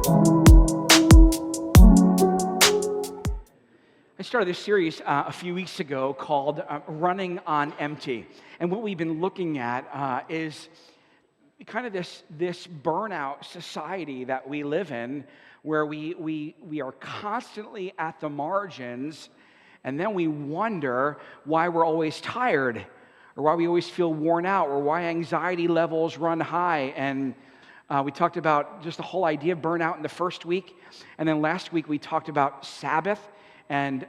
I started this series a few weeks ago called Running on Empty. And what we've been looking at is kind of this burnout society that we live in, where we are constantly at the margins, and then we wonder why we're always tired, or why we always feel worn out, or why anxiety levels run high. And we talked about just the whole idea of burnout in the first week. And then last week we talked about Sabbath and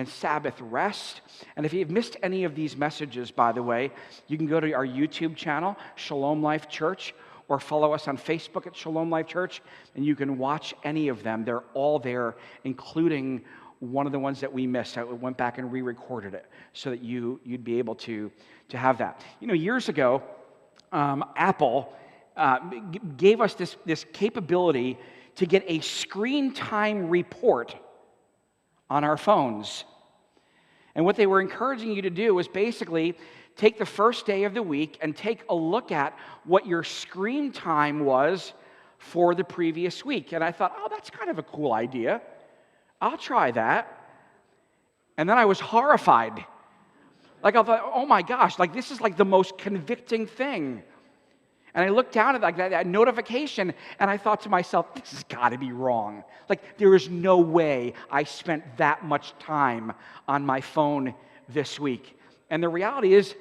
Sabbath rest. And if you've missed any of these messages, by the way, you can go to our YouTube channel, ShalomLifeChurch, or follow us on Facebook at ShalomLifeChurch, and you can watch any of them. They're all there, including one of the ones that we missed. I went back and re-recorded it so that you'd be able to have that. You know, years ago, Apple gave us this capability to get a screen time report on our phones. And what they were encouraging you to do was basically take the first day of the week and take a look at what your screen time was for the previous week. And I thought, oh, that's kind of a cool idea. I'll try that. And then I was horrified. Like, I thought, oh my gosh, like this is like the most convicting thing. And I looked down at that notification, and I thought to myself, this has got to be wrong. Like, there is no way I spent that much time on my phone this week. And the reality is,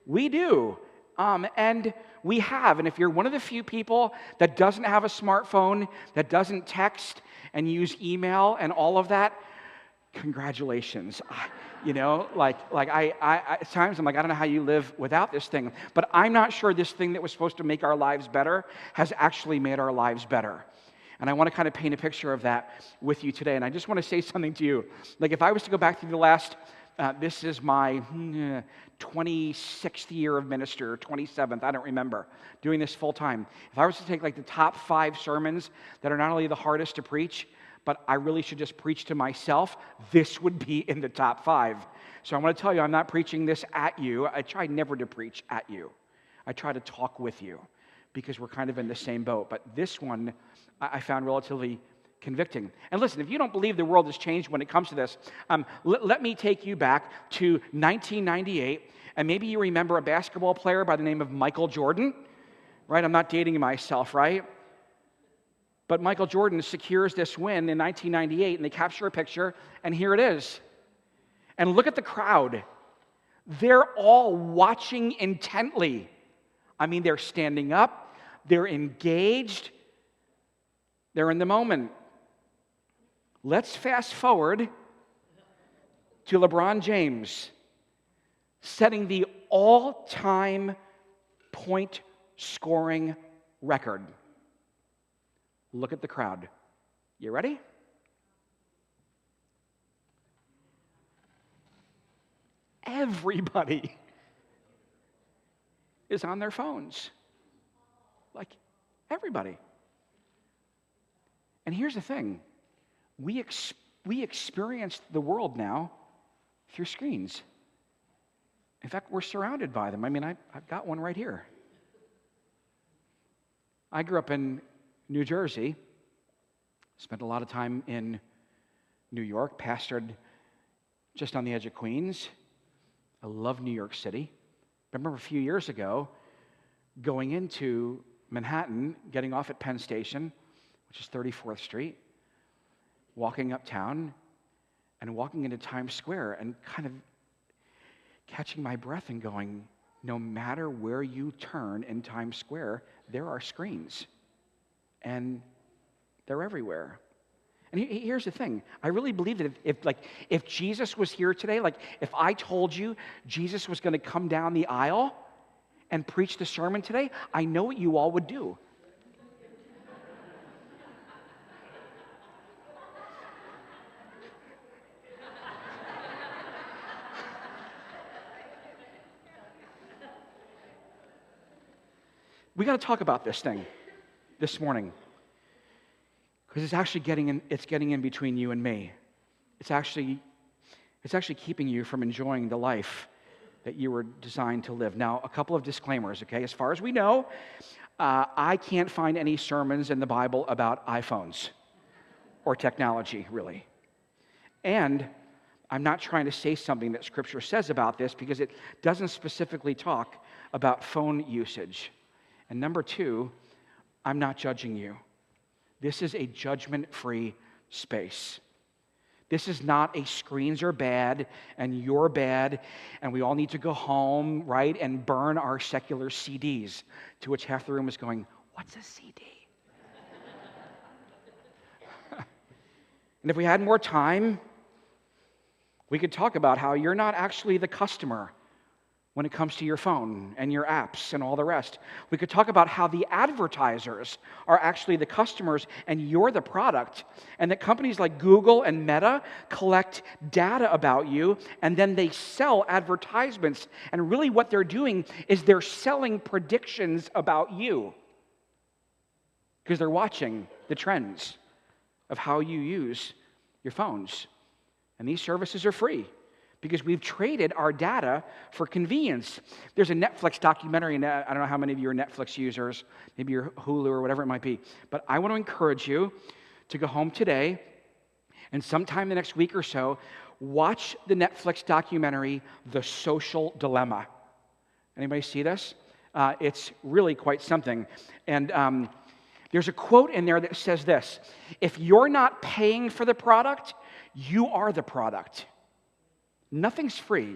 we do. And we have. And if you're one of the few people that doesn't have a smartphone, that doesn't text and use email and all of that, congratulations. You know, like I at times I'm like, I don't know how you live without this thing. But I'm not sure this thing that was supposed to make our lives better has actually made our lives better. And I want to kind of paint a picture of that with you today. And I just want to say something to you. Like, if I was to go back through the last, this is my 26th year of ministry, or 27th, I don't remember, doing this full time. If I was to take like the top 5 sermons that are not only the hardest to preach, but I really should just preach to myself, this would be in the top 5. So I want to tell you, I'm not preaching this at you. I try never to preach at you. I try to talk with you, because we're kind of in the same boat. But this one I found relatively convicting. And listen, if you don't believe the world has changed when it comes to this, let me take you back to 1998, and maybe you remember a basketball player by the name of Michael Jordan, right? I'm not dating myself, right? But Michael Jordan secures this win in 1998, and they capture a picture, and here it is. And look at the crowd. They're all watching intently. I mean, they're standing up, they're engaged, they're in the moment. Let's fast forward to LeBron James setting the all-time point scoring record. Look at the crowd. You ready? Everybody is on their phones. Like, everybody. And here's the thing. We experience the world now through screens. In fact, we're surrounded by them. I mean, I've got one right here. I grew up in New Jersey, spent a lot of time in New York, pastored just on the edge of Queens. I love New York City. I remember a few years ago going into Manhattan, getting off at Penn Station, which is 34th Street, walking uptown, and walking into Times Square and kind of catching my breath and going, no matter where you turn in Times Square, there are screens. And they're everywhere. And here's the thing. I really believe that if Jesus was here today, like if I told you Jesus was going to come down the aisle and preach the sermon today, I know what you all would do. We got to talk about this thing this morning, because it's actually getting in between you and me. It's actually keeping you from enjoying the life that you were designed to live. Now, a couple of disclaimers, okay? As far as we know, I can't find any sermons in the Bible about iPhones or technology, really. And I'm not trying to say something that Scripture says about this because it doesn't specifically talk about phone usage. And number two, I'm not judging you. This is a judgment-free space. This is not a screens are bad and you're bad and we all need to go home, right, and burn our secular CDs, to which half the room is going, what's a CD? And if we had more time, we could talk about how you're not actually the customer when it comes to your phone and your apps and all the rest. We could talk about how the advertisers are actually the customers and you're the product, and that companies like Google and Meta collect data about you, and then they sell advertisements. And really what they're doing is they're selling predictions about you because they're watching the trends of how you use your phones. And these services are free because we've traded our data for convenience. There's a Netflix documentary, and I don't know how many of you are Netflix users, maybe you're Hulu or whatever it might be, but I want to encourage you to go home today and sometime the next week or so, watch the Netflix documentary, The Social Dilemma. Anybody see this? It's really quite something. And there's a quote in there that says this: if you're not paying for the product, you are the product. Nothing's free.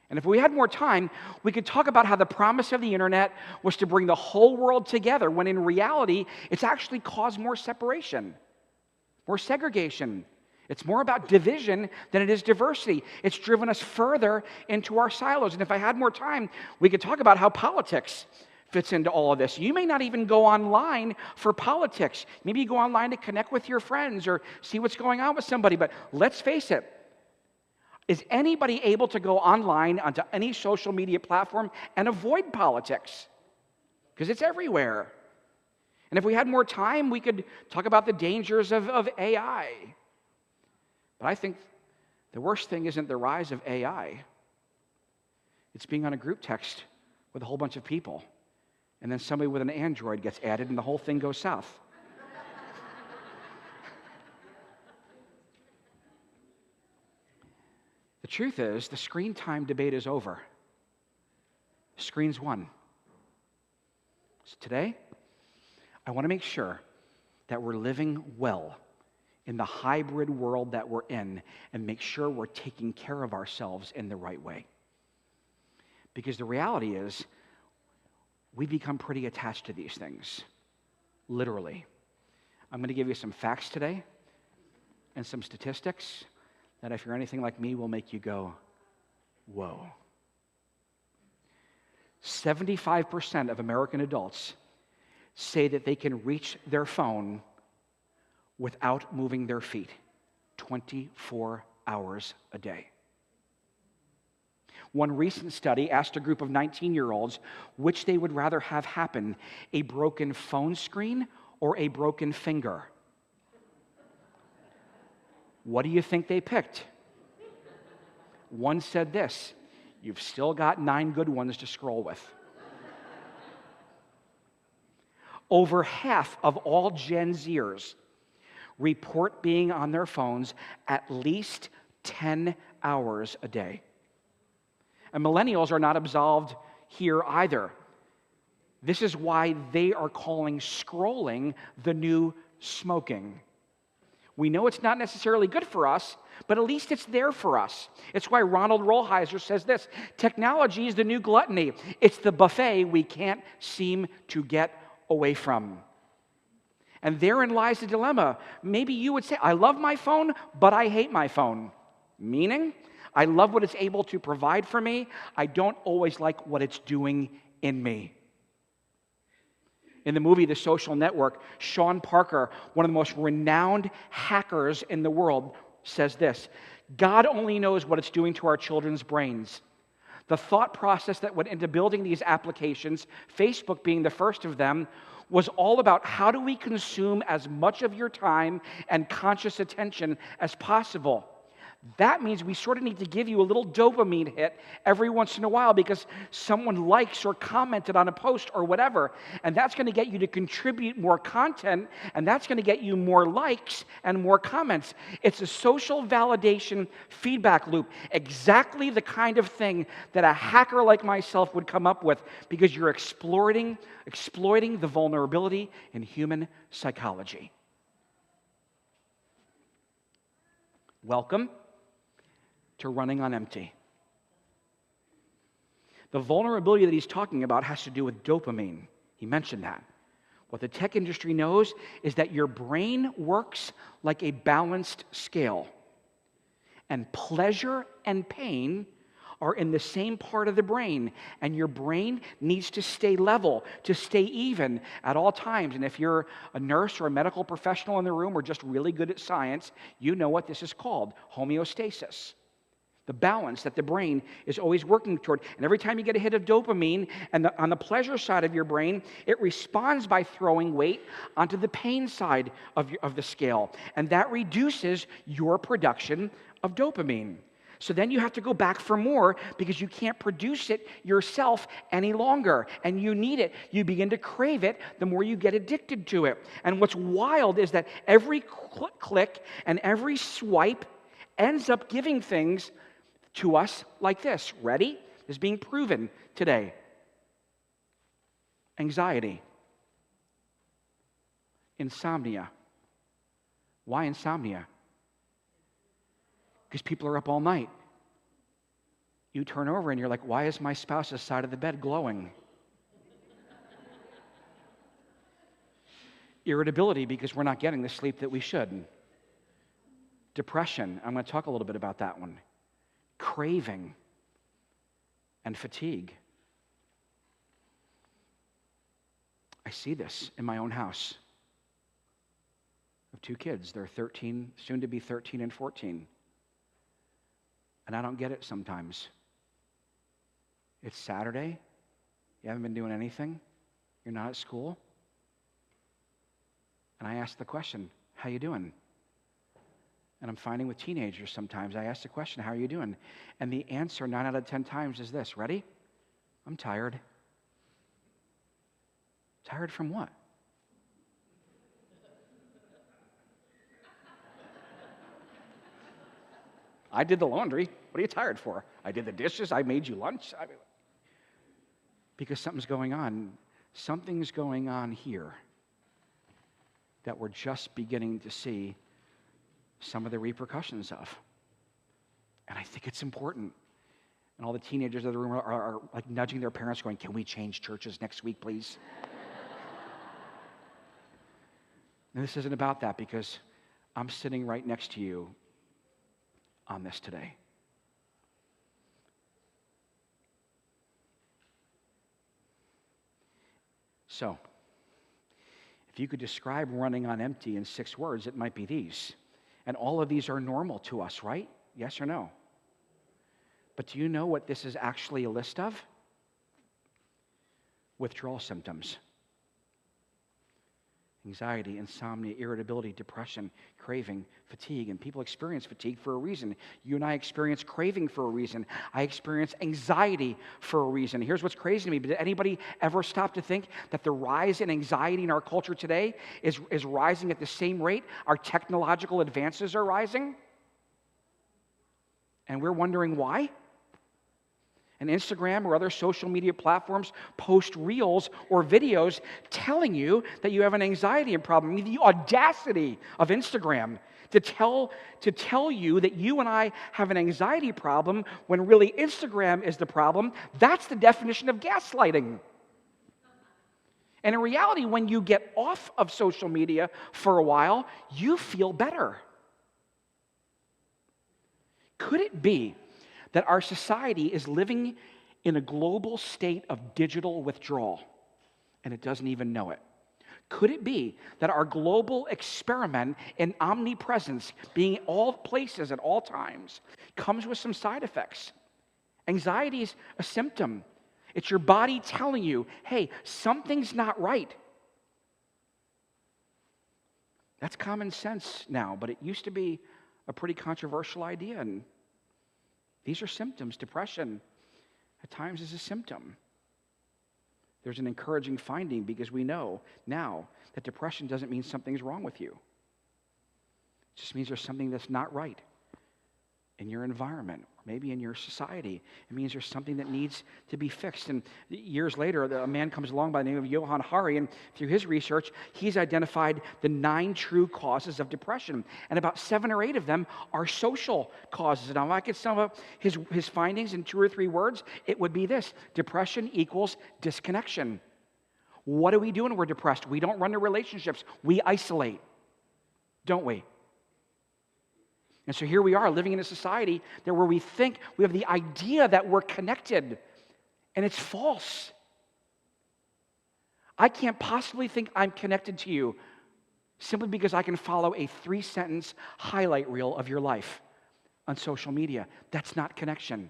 And if we had more time, we could talk about how the promise of the internet was to bring the whole world together, when in reality, it's actually caused more separation, more segregation. It's more about division than it is diversity. It's driven us further into our silos. And if I had more time, we could talk about how politics fits into all of this. You may not even go online for politics. Maybe you go online to connect with your friends or see what's going on with somebody. But let's face it, is anybody able to go online onto any social media platform and avoid politics? Because it's everywhere. And if we had more time, we could talk about the dangers of AI. But I think the worst thing isn't the rise of AI. It's being on a group text with a whole bunch of people. And then somebody with an Android gets added and the whole thing goes south. The truth is, the screen time debate is over. Screens won. So today, I want to make sure that we're living well in the hybrid world that we're in and make sure we're taking care of ourselves in the right way. Because the reality is, we become pretty attached to these things, literally. I'm going to give you some facts today and some statistics that, if you're anything like me, will make you go, whoa. 75% of American adults say that they can reach their phone without moving their feet 24 hours a day. One recent study asked a group of 19-year-olds which they would rather have happen: a broken phone screen or a broken finger. What do you think they picked? One said this: you've still got 9 good ones to scroll with. Over half of all Gen Zers report being on their phones at least 10 hours a day. And millennials are not absolved here either. This is why they are calling scrolling the new smoking. We know it's not necessarily good for us, but at least it's there for us. It's why Ronald Rolheiser says this: technology is the new gluttony. It's the buffet we can't seem to get away from. And therein lies the dilemma. Maybe you would say, I love my phone, but I hate my phone. Meaning, I love what it's able to provide for me. I don't always like what it's doing in me. In the movie The Social Network, Sean Parker, one of the most renowned hackers in the world, says this: God only knows what it's doing to our children's brains. The thought process that went into building these applications, Facebook being the first of them, was all about how do we consume as much of your time and conscious attention as possible. That means we sort of need to give you a little dopamine hit every once in a while because someone likes or commented on a post or whatever. And that's going to get you to contribute more content, and that's going to get you more likes and more comments. It's a social validation feedback loop, exactly the kind of thing that a hacker like myself would come up with because you're exploiting the vulnerability in human psychology. Welcome to running on empty. The vulnerability that he's talking about has to do with dopamine. He mentioned that. What the tech industry knows is that your brain works like a balanced scale, and pleasure and pain are in the same part of the brain, and your brain needs to stay level, to stay even at all times. And if you're a nurse or a medical professional in the room or just really good at science, you know what this is called: homeostasis. The balance that the brain is always working toward. And every time you get a hit of dopamine, and on the pleasure side of your brain, it responds by throwing weight onto the pain side of the scale. And that reduces your production of dopamine. So then you have to go back for more because you can't produce it yourself any longer. And you need it. You begin to crave it the more you get addicted to it. And what's wild is that every click and every swipe ends up giving things to us like this. Ready? Is being proven today. Anxiety. Insomnia. Why insomnia? Because people are up all night. You turn over and you're like, why is my spouse's side of the bed glowing? Irritability, because we're not getting the sleep that we should. Depression. I'm going to talk a little bit about that one. Craving and fatigue. I see this in my own house. I have two kids. They're 13, soon to be 13 and 14. And I don't get it sometimes. It's Saturday. You haven't been doing anything. You're not at school. And I ask the question, how you doing? And I'm finding with teenagers sometimes, I ask the question, how are you doing? And the answer 9 out of 10 times is this. Ready? I'm tired. Tired from what? I did the laundry. What are you tired for? I did the dishes. I made you lunch. Because something's going on. Something's going on here that we're just beginning to see some of the repercussions of. And I think it's important. And all the teenagers in the room are like nudging their parents going, can we change churches next week, please? And this isn't about that because I'm sitting right next to you on this today. So, if you could describe running on empty in 6 words, it might be these. And all of these are normal to us, right? Yes or no? But do you know what this is actually a list of? Withdrawal symptoms. Anxiety, insomnia, irritability, depression, craving, fatigue. And people experience fatigue for a reason. You and I experience craving for a reason. I experience anxiety for a reason. Here's what's crazy to me. Did anybody ever stop to think that the rise in anxiety in our culture today is rising at the same rate our technological advances are rising? And we're wondering why? And Instagram or other social media platforms post reels or videos telling you that you have an anxiety problem. I mean, the audacity of Instagram to tell you that you and I have an anxiety problem when really Instagram is the problem. That's the definition of gaslighting. And in reality, when you get off of social media for a while, you feel better. Could it be that our society is living in a global state of digital withdrawal, and it doesn't even know it? Could it be that our global experiment in omnipresence, being all places at all times, comes with some side effects? Anxiety is a symptom. It's your body telling you, hey, something's not right. That's common sense now, but it used to be a pretty controversial idea. And these are symptoms. Depression at times is a symptom. There's an encouraging finding because we know now that depression doesn't mean something's wrong with you. It just means there's something that's not right in your environment, or maybe in your society. It means there's something that needs to be fixed. And years later, a man comes along by the name of Johann Hari, and through his research, he's identified the 9 true causes of depression. And about 7 or 8 of them are social causes. And if I could sum up his findings in 2 or 3 words, it would be this: depression equals disconnection. What do we do when we're depressed? We don't run to relationships. We isolate, don't we? And so here we are living in a society that where we think we have the idea that we're connected, and it's false. I can't possibly think I'm connected to you simply because I can follow a 3-sentence highlight reel of your life on social media. That's not connection.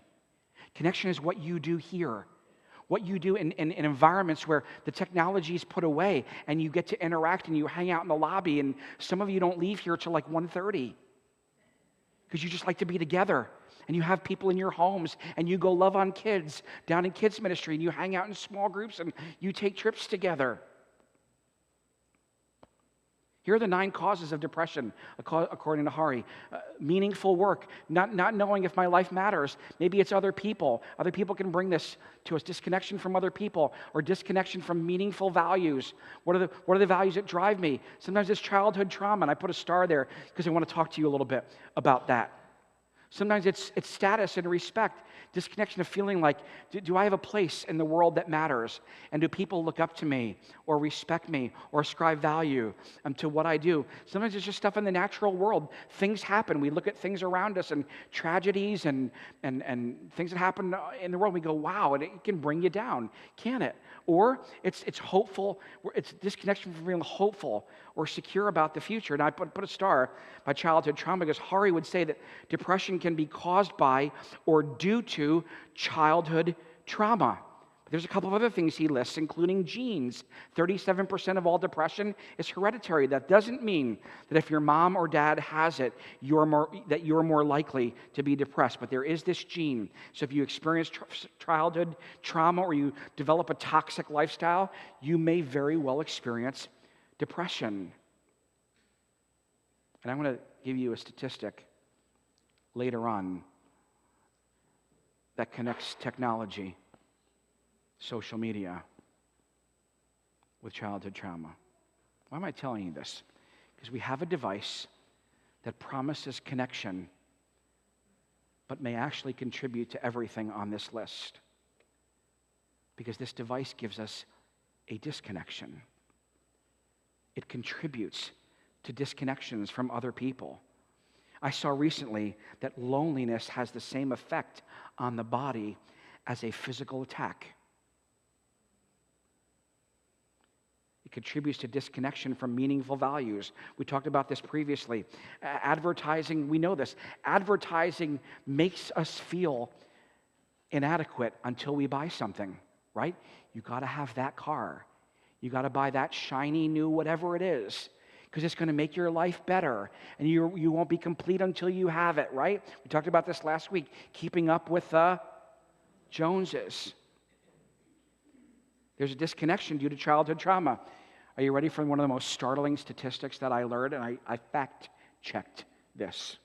Connection is what you do here, what you do in environments where the technology is put away and you get to interact and you hang out in the lobby, and some of you don't leave here till like 1:30. Because you just like to be together, and you have people in your homes, and you go love on kids down in kids ministry, and you hang out in small groups, and you take trips together. Here are the 9 causes of depression, according to Hari. Meaningful work, not knowing if my life matters. Maybe it's other people. Other people can bring this to us. Disconnection from other people, or disconnection from meaningful values. What are the values that drive me? Sometimes it's childhood trauma, and I put a star there because I want to talk to you a little bit about that. Sometimes it's status and respect. Disconnection of feeling like, do I have a place in the world that matters? And do people look up to me or respect me or ascribe value to what I do? Sometimes it's just stuff in the natural world. Things happen. We look at things around us and tragedies and things that happen in the world. We go, wow, and it can bring you down, can it? Or it's hopeful. It's disconnection from feeling hopeful or secure about the future. And I put a star by childhood trauma because Hari would say that depression can be caused by or due to childhood trauma. But there's a couple of other things he lists, including genes. 37% of all depression is hereditary. That doesn't mean that if your mom or dad has it, you're more likely to be depressed. But there is this gene. So if you experience childhood trauma or you develop a toxic lifestyle, you may very well experience depression. And I'm going to give you a statistic later on that connects technology, social media, with childhood trauma. Why am I telling you this? Because we have a device that promises connection, but may actually contribute to everything on this list. Because this device gives us a disconnection. It contributes to disconnections from other people. I saw recently that loneliness has the same effect on the body as a physical attack. It contributes to disconnection from meaningful values. We talked about this previously. Advertising, we know this. Advertising makes us feel inadequate until we buy something, right? You got to have that car. You got to buy that shiny new whatever it is, because it's going to make your life better, and you won't be complete until you have it, right? We talked about this last week, keeping up with the Joneses. There's a disconnection due to childhood trauma. Are you ready for one of the most startling statistics that I learned? And I fact-checked this.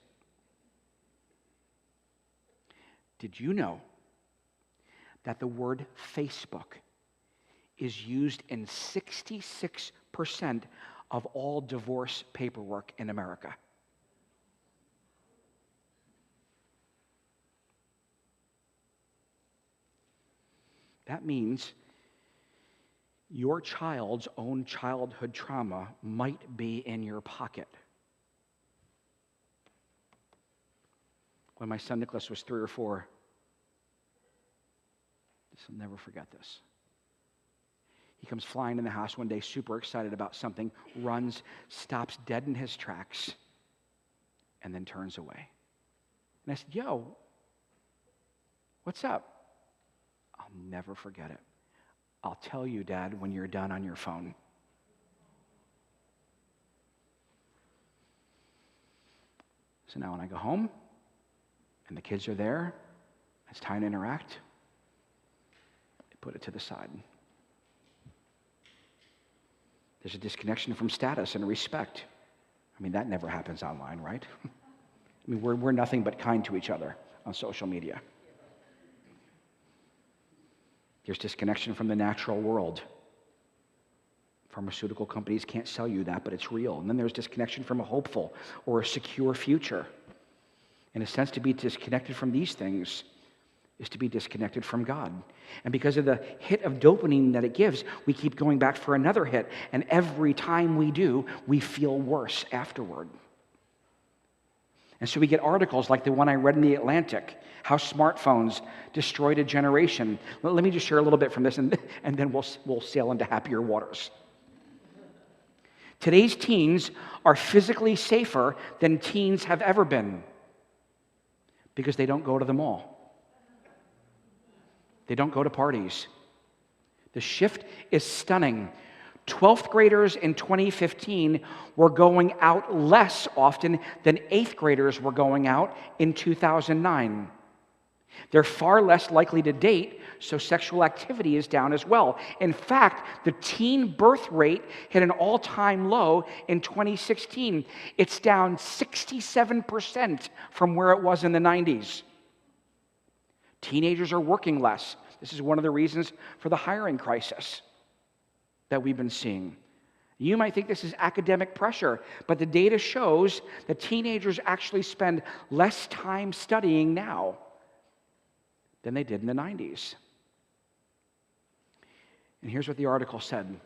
Did you know that the word Facebook is used in 66% of all divorce paperwork in America? That means your child's own childhood trauma might be in your pocket. When my son Nicholas was 3 or 4, I'll never forget this. He comes flying in the house one day, super excited about something, runs, stops dead in his tracks, and then turns away. And I said, yo, what's up? I'll never forget it. I'll tell you, Dad, when you're done on your phone. So now when I go home and the kids are there, it's time to interact, I put it to the side. There's a disconnection from status and respect. I mean, that never happens online, right? I mean, we're nothing but kind to each other on social media. There's disconnection from the natural world. Pharmaceutical companies can't sell you that, but it's real. And then there's disconnection from a hopeful or a secure future. In a sense, to be disconnected from these things is to be disconnected from God. And because of the hit of dopamine that it gives, we keep going back for another hit. And every time we do, we feel worse afterward. And so we get articles like the one I read in The Atlantic, how smartphones destroyed a generation. Let me just share a little bit from this, and then we'll sail into happier waters. Today's teens are physically safer than teens have ever been because they don't go to the mall. They don't go to parties. The shift is stunning. 12th graders in 2015 were going out less often than 8th graders were going out in 2009. They're far less likely to date, so sexual activity is down as well. In fact, the teen birth rate hit an all-time low in 2016. It's down 67% from where it was in the 90s. Teenagers are working less. This is one of the reasons for the hiring crisis that we've been seeing. You might think this is academic pressure, but the data shows that teenagers actually spend less time studying now than they did in the 90s. And here's what the article said.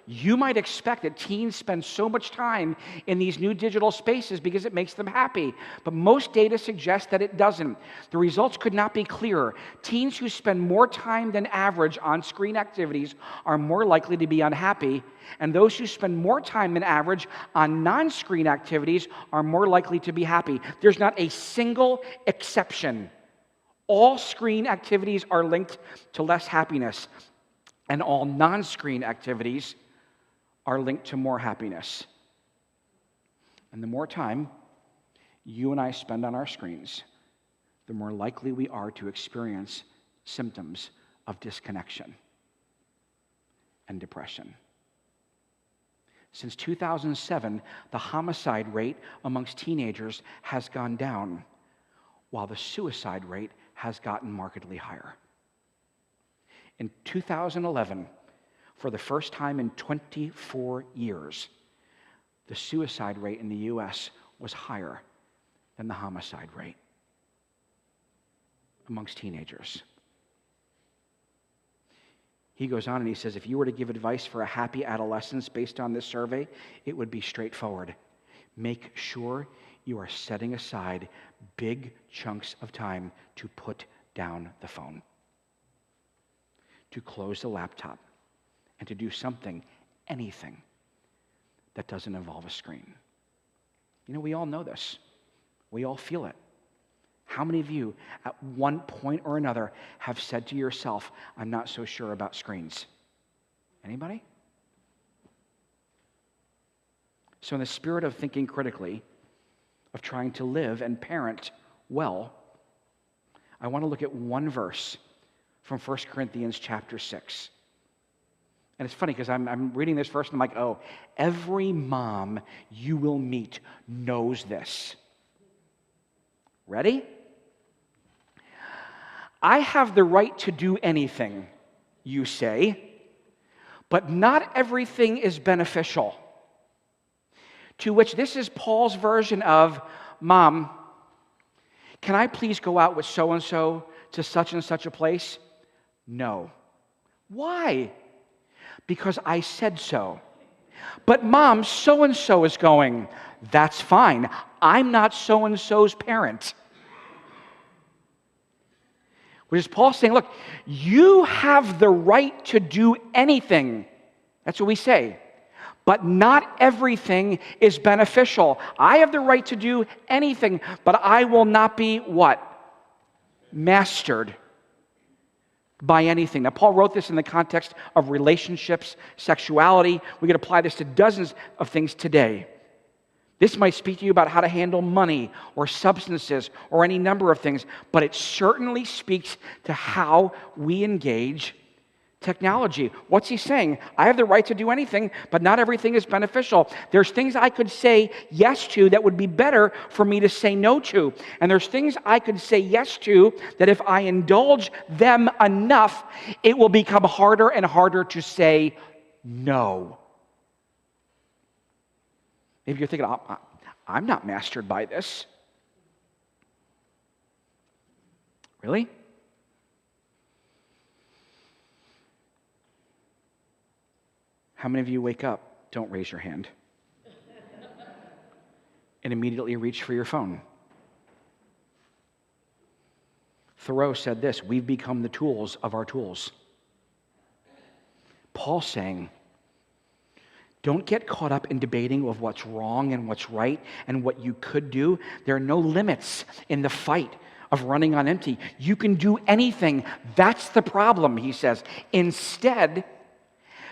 You might expect that teens spend so much time in these new digital spaces because it makes them happy, but most data suggests that it doesn't. The results could not be clearer. Teens who spend more time than average on screen activities are more likely to be unhappy, and those who spend more time than average on non-screen activities are more likely to be happy. There's not a single exception. All screen activities are linked to less happiness, and all non-screen activities are linked to more happiness. And the more time you and I spend on our screens, the more likely we are to experience symptoms of disconnection and depression. Since 2007, the homicide rate amongst teenagers has gone down, while the suicide rate has gotten markedly higher. In 2011, for the first time in 24 years, the suicide rate in the U.S. was higher than the homicide rate amongst teenagers. He goes on and he says, if you were to give advice for a happy adolescence based on this survey, it would be straightforward. Make sure you are setting aside big chunks of time to put down the phone, to close the laptop, and to do something, anything, that doesn't involve a screen. You know, we all know this. We all feel it. How many of you, at one point or another, have said to yourself, I'm not so sure about screens? Anybody? So in the spirit of thinking critically, of trying to live and parent well, I want to look at one verse from 1 Corinthians chapter 6. And it's funny because I'm reading this verse and I'm like, oh, every mom you will meet knows this. Ready? I have the right to do anything, you say, but not everything is beneficial. To which this is Paul's version of, Mom, can I please go out with so-and-so to such and such a place? No. Why? Because I said so. But Mom, so-and-so is going. That's fine. I'm not so-and-so's parent. Which is Paul saying, look, you have the right to do anything. That's what we say. But not everything is beneficial. I have the right to do anything, but I will not be what? Mastered by anything. Now, Paul wrote this in the context of relationships, sexuality. We could apply this to dozens of things today. This might speak to you about how to handle money or substances or any number of things, but it certainly speaks to how we engage technology. What's he saying? I have the right to do anything, but not everything is beneficial. There's things I could say yes to that would be better for me to say no to. And there's things I could say yes to that if I indulge them enough, it will become harder and harder to say no. Maybe you're thinking, I'm not mastered by this. Really? How many of you wake up, don't raise your hand, and immediately reach for your phone? Thoreau said this, we've become the tools of our tools. Paul's saying, don't get caught up in debating of what's wrong and what's right and what you could do. There are no limits in the fight of running on empty. You can do anything. That's the problem, he says. Instead,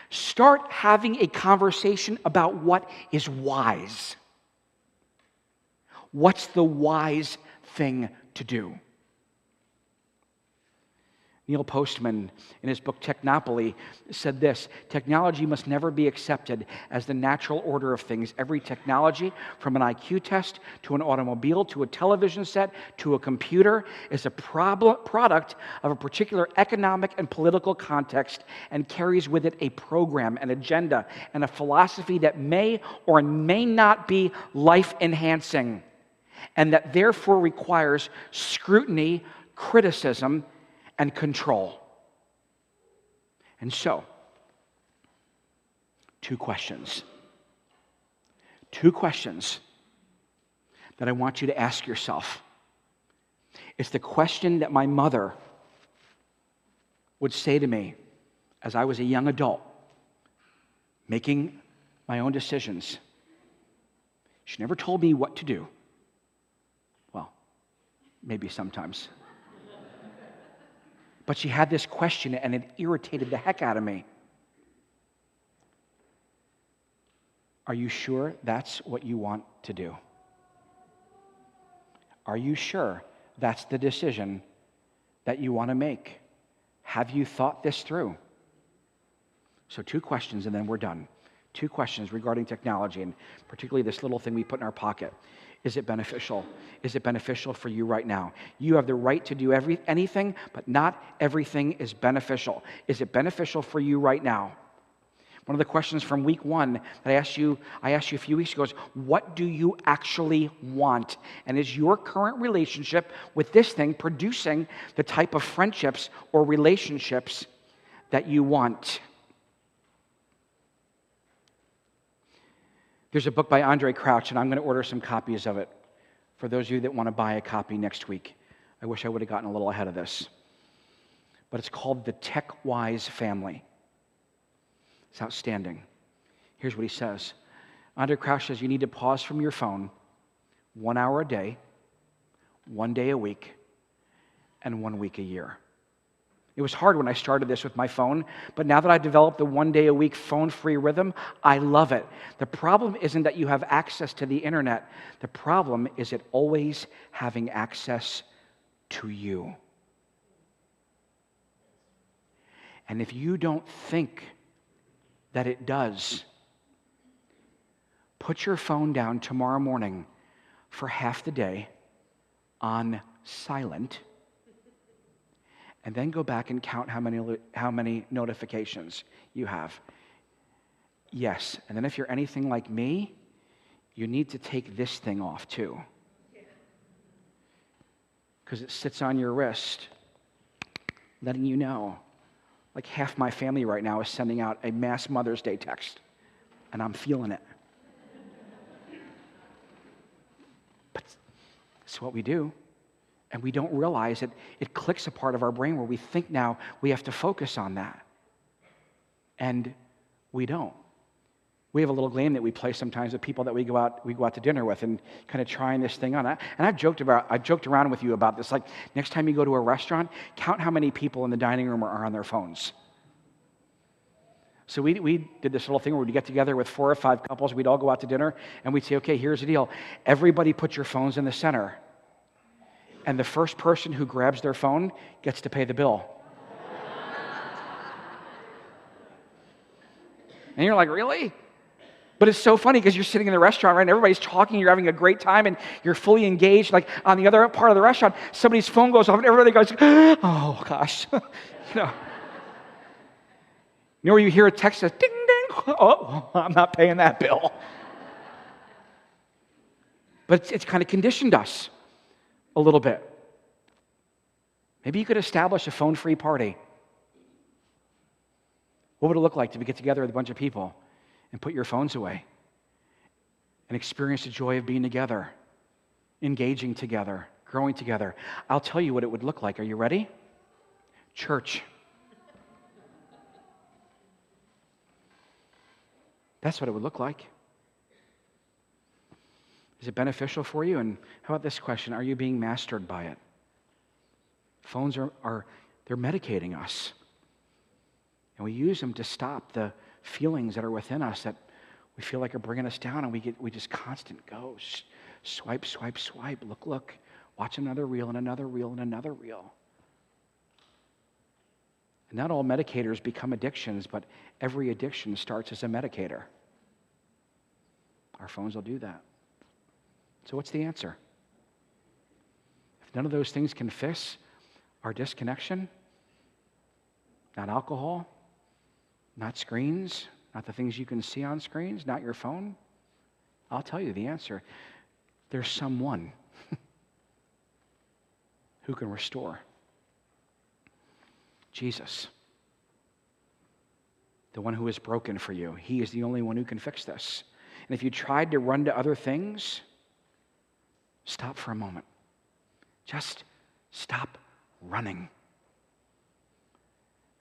start having a conversation about what is wise. What's the wise thing to do? Neil Postman, in his book Technopoly, said this, technology must never be accepted as the natural order of things. Every technology, from an IQ test to an automobile to a television set to a computer, is a product of a particular economic and political context and carries with it a program, an agenda, and a philosophy that may or may not be life-enhancing, and that therefore requires scrutiny, criticism, and control. And so, two questions that I want you to ask yourself. It's the question that my mother would say to me as I was a young adult, making my own decisions. She never told me what to do. Well, maybe sometimes. But she had this question, and it irritated the heck out of me. Are you sure that's what you want to do? Are you sure that's the decision that you want to make? Have you thought this through? So 2 questions, and then we're done. 2 questions regarding technology, and particularly this little thing we put in our pocket. Is it beneficial? Is it beneficial for you right now? You have the right to do anything, but not everything is beneficial. Is it beneficial for you right now? One of the questions from week 1 that I asked you a few weeks ago is, what do you actually want? And is your current relationship with this thing producing the type of friendships or relationships that you want? There's a book by Andre Crouch, and I'm going to order some copies of it for those of you that want to buy a copy next week. I wish I would have gotten a little ahead of this. But it's called The Tech-Wise Family. It's outstanding. Here's what he says. Andre Crouch says you need to pause from your phone 1 hour a day, 1 day a week, and 1 week a year. It was hard when I started this with my phone, but now that I've developed the 1 day a week phone-free rhythm, I love it. The problem isn't that you have access to the internet. The problem is it always having access to you. And if you don't think that it does, put your phone down tomorrow morning for half the day on silent, and then go back and count how many notifications you have. Yes, and then if you're anything like me, you need to take this thing off too. Because it sits on your wrist, letting you know. Like half my family right now is sending out a mass Mother's Day text, and I'm feeling it. But it's what we do. And we don't realize it clicks a part of our brain where we think now we have to focus on that. And we don't. We have a little game that we play sometimes with people that we go out to dinner with and kind of trying this thing on. And I've joked around with you about this. Like, next time you go to a restaurant, count how many people in the dining room are on their phones. So we did this little thing where we'd get together with 4 or 5 couples. We'd all go out to dinner, and we'd say, okay, here's the deal. Everybody put your phones in the center. And the first person who grabs their phone gets to pay the bill. And you're like, really? But it's so funny because you're sitting in the restaurant, right, and everybody's talking, you're having a great time, and you're fully engaged. Like on the other part of the restaurant, somebody's phone goes off, and everybody goes, oh, gosh. You know where you hear a text that says, ding, ding, oh, I'm not paying that bill. But it's kind of conditioned us a little bit. Maybe you could establish a phone-free party. What would it look like to get together with a bunch of people and put your phones away and experience the joy of being together, engaging together, growing together? I'll tell you what it would look like. Are you ready? Church. That's what it would look like. Is it beneficial for you? And how about this question? Are you being mastered by it? Phones they're medicating us. And we use them to stop the feelings that are within us that we feel like are bringing us down, and we just constant go. Swipe, swipe, swipe. Look. Watch another reel and another reel and another reel. And not all medicators become addictions, but every addiction starts as a medicator. Our phones will do that. So what's the answer? If none of those things can fix our disconnection, not alcohol, not screens, not the things you can see on screens, not your phone, I'll tell you the answer. There's someone who can restore. Jesus, the one who is broken for you. He is the only one who can fix this. And if you tried to run to other things, stop for a moment. Just stop running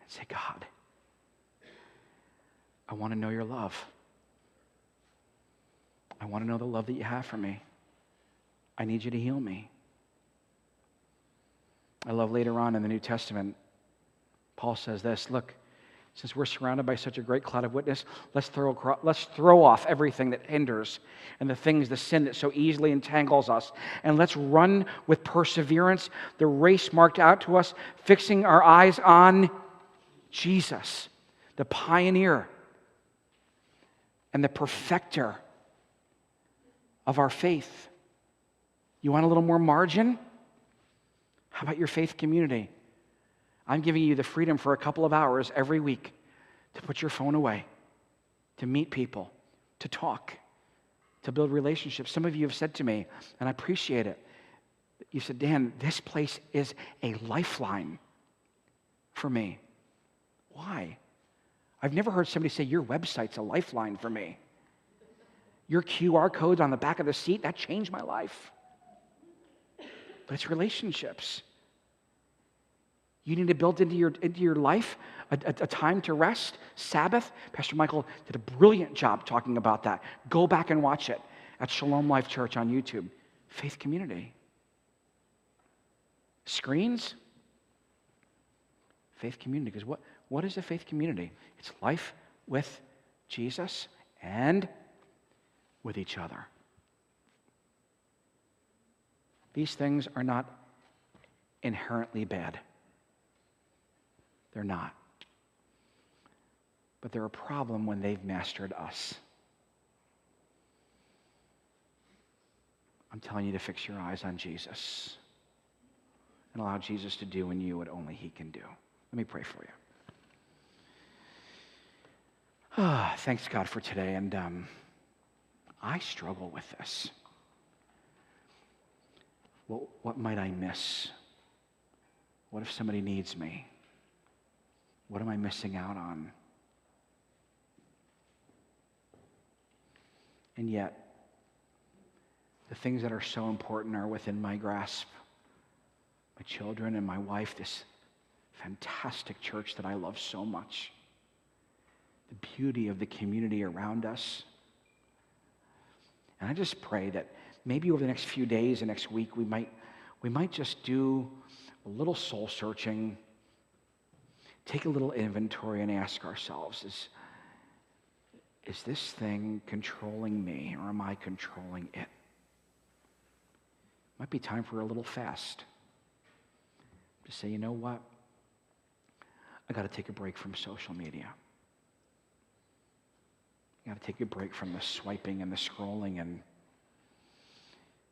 and say, God, I want to know your love. I want to know the love that you have for me. I need you to heal me. I love later on in the New Testament, Paul says this, look, since we're surrounded by such a great cloud of witness, let's throw off everything that hinders and the sin that so easily entangles us. And let's run with perseverance the race marked out to us, fixing our eyes on Jesus, the pioneer and the perfecter of our faith. You want a little more margin? How about your faith community? I'm giving you the freedom for a couple of hours every week to put your phone away, to meet people, to talk, to build relationships. Some of you have said to me, and I appreciate it, you said, Dan, this place is a lifeline for me. Why? I've never heard somebody say, your website's a lifeline for me. Your QR codes on the back of the seat, that changed my life. But it's relationships. You need to build into your life a time to rest, Sabbath. Pastor Michael did a brilliant job talking about that. Go back and watch it at ShalomLifeChurch on YouTube. Faith community. Screens? Faith community. Because what is a faith community? It's life with Jesus and with each other. These things are not inherently bad. They're not. But they're a problem when they've mastered us. I'm telling you to fix your eyes on Jesus and allow Jesus to do in you what only he can do. Let me pray for you. Thanks, God, for today. And I struggle with this. What might I miss? What if somebody needs me? What am I missing out on? And yet, the things that are so important are within my grasp. My children and my wife, this fantastic church that I love so much. The beauty of the community around us. And I just pray that maybe over the next few days and next week, we might just do a little soul searching, take a little inventory and ask ourselves, is this thing controlling me or am I controlling it? Might be time for a little fast. To say, you know what? I got to take a break from social media. I got to take a break from the swiping and the scrolling and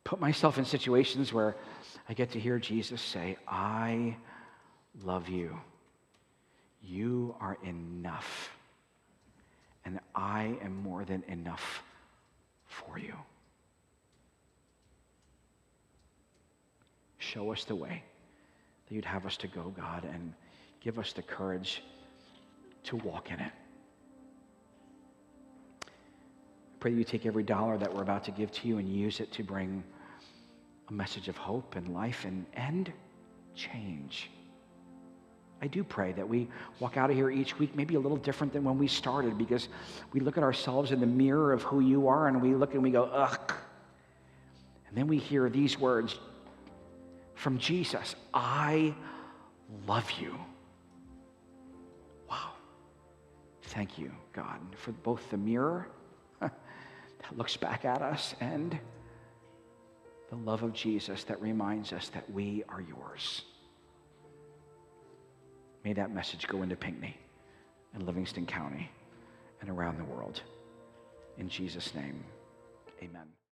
put myself in situations where I get to hear Jesus say, I love you. You are enough. And I am more than enough for you. Show us the way that you'd have us to go, God, and give us the courage to walk in it. I pray that you take every dollar that we're about to give to you and use it to bring a message of hope and life and change. I do pray that we walk out of here each week maybe a little different than when we started, because we look at ourselves in the mirror of who you are and we look and we go, ugh. And then we hear these words from Jesus, I love you. Wow. Thank you, God, for both the mirror that looks back at us and the love of Jesus that reminds us that we are yours. May that message go into Pinckney and Livingston County and around the world. In Jesus' name, amen.